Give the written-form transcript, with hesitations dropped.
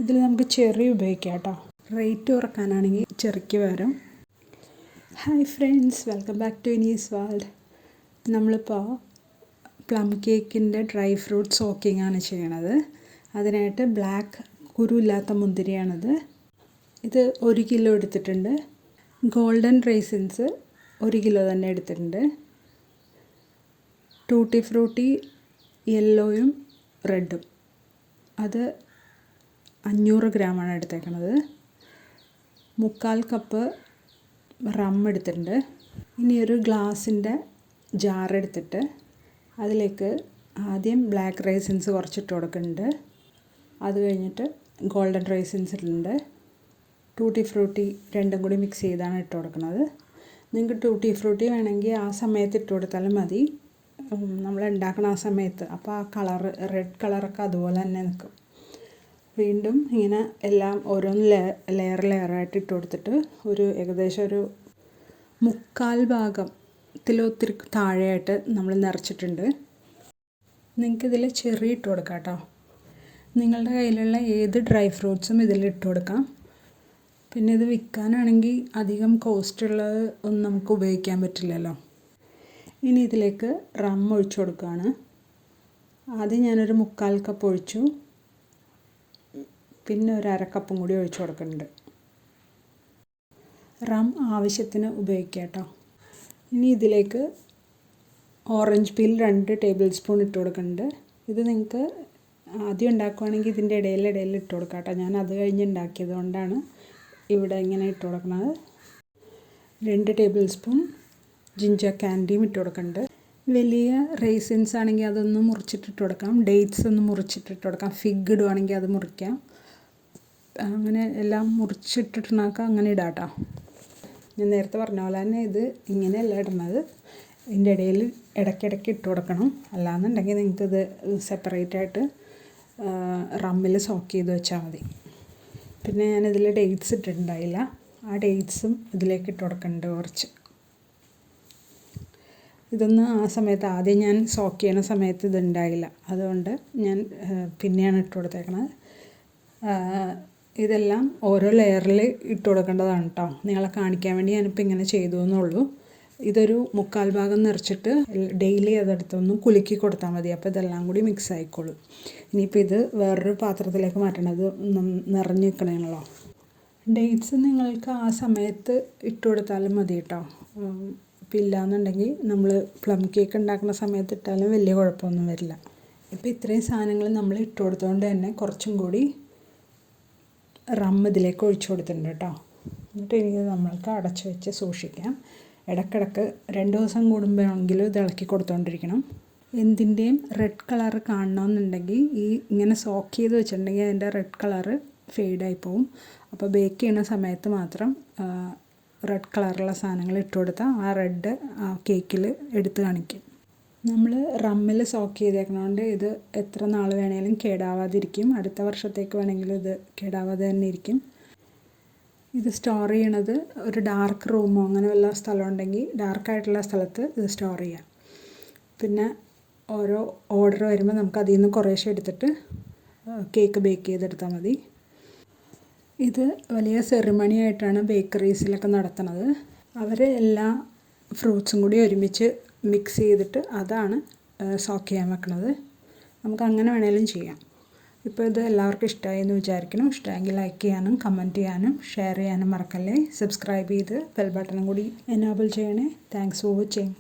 ഇതിൽ നമുക്ക് ചെറി ഉപയോഗിക്കാം കേട്ടോ. റേറ്റ് കുറക്കാനാണെങ്കിൽ ചെറിക്ക് പകരം. Hi friends, welcome back to Vinee's world. നമ്മളിപ്പോൾ പ്ലം കേക്കിൻ്റെ ഡ്രൈ ഫ്രൂട്ട് സോക്കിംഗ് ആണ് ചെയ്യണത്. അതിനായിട്ട് ബ്ലാക്ക് കുരുവില്ലാത്ത മുന്തിരിയാണിത്. ഇത് 1 കിലോ എടുത്തിട്ടുണ്ട്. ഗോൾഡൻ റൈസിൻസ് 1 കിലോ തന്നെ എടുത്തിട്ടുണ്ട്. ടൂട്ടി ഫ്രൂട്ടി യെല്ലോയും റെഡും അത് 500 ഗ്രാമാണ് എടുത്തേക്കണത്. 3/4 കപ്പ് റം എടുത്തിട്ടുണ്ട്. ഇനി ഒരു ഗ്ലാസിൻ്റെ ജാർ എടുത്തിട്ട് അതിലേക്ക് ആദ്യം ബ്ലാക്ക് റൈസിൻസ് കുറച്ചിട്ട് കൊടുക്കുന്നുണ്ട്. അത് കഴിഞ്ഞിട്ട് ഗോൾഡൻ റൈസിൻസ് ഇടുന്നുണ്ട്. ടൂട്ടി ഫ്രൂട്ടി രണ്ടും കൂടി മിക്സ് ചെയ്താണ് ഇട്ട് കൊടുക്കുന്നത്. നിങ്ങൾക്ക് ടൂട്ടി ഫ്രൂട്ടി വേണമെങ്കിൽ ആ സമയത്ത് ഇട്ട് കൊടുത്താലും മതി, നമ്മൾ ഉണ്ടാക്കുന്ന ആ സമയത്ത്. അപ്പോൾ ആ കളറ് റെഡ് കളറൊക്കെ അതുപോലെ തന്നെ നിൽക്കും. വീണ്ടും ഇങ്ങനെ എല്ലാം ഓരോന്ന് ലെയറായിട്ട് ഇട്ട് കൊടുത്തിട്ട് ഏകദേശം ഒരു 3/4 ഭാഗത്തിലൊത്തിരി താഴെയായിട്ട് നമ്മൾ നിറച്ചിട്ടുണ്ട്. നിങ്ങൾക്കിതിൽ ചെറി ഇട്ട് കൊടുക്കാം കേട്ടോ. നിങ്ങളുടെ കയ്യിലുള്ള ഏത് ഡ്രൈ ഫ്രൂട്ട്സും ഇതിലിട്ട് കൊടുക്കാം. പിന്നെ ഇത് വിൽക്കാനാണെങ്കിൽ അധികം കോസ്റ്റുള്ളത് ഒന്നും നമുക്ക് ഉപയോഗിക്കാൻ പറ്റില്ലല്ലോ. ഇനി ഇതിലേക്ക് റം ഒഴിച്ചു കൊടുക്കുകയാണ്. ആദ്യം ഞാനൊരു 3/4 കപ്പ് ഒഴിച്ചു, പിന്നെ ഒരു 1/2 കപ്പും കൂടി ഒഴിച്ചു കൊടുക്കുന്നുണ്ട്. റം ആവശ്യത്തിന് ഉപയോഗിക്കുക കേട്ടോ. ഇനി ഇതിലേക്ക് ഓറഞ്ച് പീൽ 2 ടേബിൾ സ്പൂൺ ഇട്ട് കൊടുക്കുന്നുണ്ട്. ഇത് നിങ്ങൾക്ക് ആദ്യം ഉണ്ടാക്കുകയാണെങ്കിൽ ഇതിൻ്റെ ഇടയിൽ ഇട്ട് കൊടുക്കാം കേട്ടോ. ഞാൻ അത് കഴിഞ്ഞ് ഉണ്ടാക്കിയത് കൊണ്ടാണ് ഇവിടെ ഇങ്ങനെ ഇട്ട് കൊടുക്കുന്നത്. 2 ടേബിൾ സ്പൂൺ ജിഞ്ചർ കാൻഡിയും ഇട്ട് കൊടുക്കുന്നുണ്ട്. വലിയ റൈസിൻസ് ആണെങ്കിൽ അതൊന്ന് മുറിച്ചിട്ടിട്ട് കൊടുക്കാം. ഡേറ്റ്സ് ഒന്ന് മുറിച്ചിട്ടിട്ട് കൊടുക്കാം. ഫിഗ് ഇടുവാണെങ്കിൽ അത് മുറിക്കാം. അങ്ങനെ എല്ലാം മുറിച്ചിട്ടിട്ടുണ്ടാക്കാം. അങ്ങനെ ഇടാം കേട്ടോ. ഞാൻ നേരത്തെ പറഞ്ഞ പോലെ തന്നെ ഇത് ഇങ്ങനെയല്ല ഇടുന്നത്. ഇതിൻ്റെ ഇടയിൽ ഇടയ്ക്കിടയ്ക്ക് ഇട്ട് കൊടുക്കണം. അല്ലാന്നുണ്ടെങ്കിൽ നിങ്ങൾക്കിത് സെപ്പറേറ്റായിട്ട് റമ്മിൽ സോക്ക് ചെയ്ത് വെച്ചാൽ മതി. പിന്നെ ഞാനിതിൽ ഡേറ്റ്സ് ഇട്ടിട്ടുണ്ടായില്ല. ആ ഡേറ്റ്സും ഇതിലേക്ക് ഇട്ട് കൊടുക്കുന്നുണ്ട് കുറച്ച്. ഇതൊന്നും ആ സമയത്ത് ആദ്യം ഞാൻ സോക്ക് ചെയ്യുന്ന സമയത്ത് ഇതുണ്ടായില്ല, അതുകൊണ്ട് ഞാൻ പിന്നെയാണ് ഇട്ട് കൊടുത്തേക്കണത്. ഇതെല്ലാം ഓരോ ലെയറിൽ ഇട്ട് കൊടുക്കേണ്ടതാണ് കേട്ടോ. നിങ്ങളെ കാണിക്കാൻ വേണ്ടി ഞാനിപ്പോൾ ഇങ്ങനെ ചെയ്തു എന്നുള്ളൂ. ഇതൊരു 3/4 ഭാഗം നിറച്ചിട്ട് ഡെയിലി അതെടുത്തൊന്ന് കുലുക്കി കൊടുത്താൽ മതി. അപ്പോൾ ഇതെല്ലാം കൂടി മിക്സ് ആയിക്കോളും. ഇനിയിപ്പോൾ ഇത് വേറൊരു പാത്രത്തിലേക്ക് മാറ്റണത് നിറഞ്ഞ് നിൽക്കണമല്ലോ. ഡേറ്റ്സ് നിങ്ങൾക്ക് ആ സമയത്ത് ഇട്ട് കൊടുത്താലും മതി കേട്ടോ. ഇപ്പം ഇല്ലയെന്നുണ്ടെങ്കിൽ നമ്മൾ പ്ലം കേക്ക് ഉണ്ടാക്കുന്ന സമയത്ത് ഇട്ടാലും വലിയ കുഴപ്പമൊന്നും വരില്ല. ഇപ്പോൾ ഇത്രയും സാധനങ്ങൾ നമ്മൾ ഇട്ട് കൊടുത്തതുകൊണ്ട് തന്നെ കുറച്ചും കൂടി റം ഇതിലേക്ക് ഒഴിച്ചു കൊടുത്തിട്ടുണ്ട് കേട്ടോ. എന്നിട്ട് ഇനി നമ്മൾക്ക് അടച്ച് വെച്ച് സൂക്ഷിക്കാം. ഇടയ്ക്കിടയ്ക്ക് 2 ദിവസം കൂടുമ്പോഴെങ്കിലും ഇത് ഇളക്കി കൊടുത്തുകൊണ്ടിരിക്കണം. എന്തിൻ്റെയും റെഡ് കളറ് കാണണമെന്നുണ്ടെങ്കിൽ ഇങ്ങനെ സോക്ക് ചെയ്ത് വെച്ചിട്ടുണ്ടെങ്കിൽ അതിൻ്റെ റെഡ് കളറ് ഫെയ്ഡായി പോവും. അപ്പോൾ ബേക്ക് ചെയ്യുന്ന സമയത്ത് മാത്രം റെഡ് കളറുള്ള സാധനങ്ങൾ ഇട്ട് കൊടുത്താൽ ആ റെഡ് ആ കേക്കിൽ എടുത്ത് കാണിക്കും. നമ്മൾ റമ്മിൽ സോക്ക് ചെയ്തേക്കണോണ്ട് ഇത് എത്ര നാൾ വേണമെങ്കിലും കേടാവാതിരിക്കും. അടുത്ത വർഷത്തേക്ക് വേണമെങ്കിലും ഇത് കേടാവാതെ തന്നെ ഇരിക്കും. ഇത് സ്റ്റോർ ചെയ്യണത് ഒരു ഡാർക്ക് റൂമോ അങ്ങനെ വല്ല സ്ഥലം ഉണ്ടെങ്കിൽ ഡാർക്കായിട്ടുള്ള സ്ഥലത്ത് ഇത് സ്റ്റോർ ചെയ്യാം. പിന്നെ ഓരോ ഓർഡർ വരുമ്പോൾ നമുക്ക് അതിൽ നിന്ന് കുറേശ്ശെ എടുത്തിട്ട് കേക്ക് ബേക്ക് ചെയ്തെടുത്താൽ മതി. ഇത് വലിയ സെറിമണി ആയിട്ടാണ് ബേക്കറീസിലൊക്കെ നടത്തുന്നത്. അവർ എല്ലാ ഫ്രൂട്ട്സും കൂടി ഒരുമിച്ച് മിക്സ് ചെയ്തിട്ട് അതാണ് സോക്ക് ചെയ്യാൻ വെക്കുന്നത്. നമുക്ക് അങ്ങനെ വേണമെങ്കിലും ചെയ്യാം. ഇപ്പോൾ ഇത് എല്ലാവർക്കും ഇഷ്ടമായി എന്ന് വിചാരിക്കണം. ഇഷ്ടമെങ്കിൽ ലൈക്ക് ചെയ്യാനും കമൻറ്റ് ചെയ്യാനും ഷെയർ ചെയ്യാനും മറക്കല്ലേ. സബ്സ്ക്രൈബ് ചെയ്ത് ബെൽ ബട്ടണും കൂടി എനേബിൾ ചെയ്യണേ. Thanks for watching.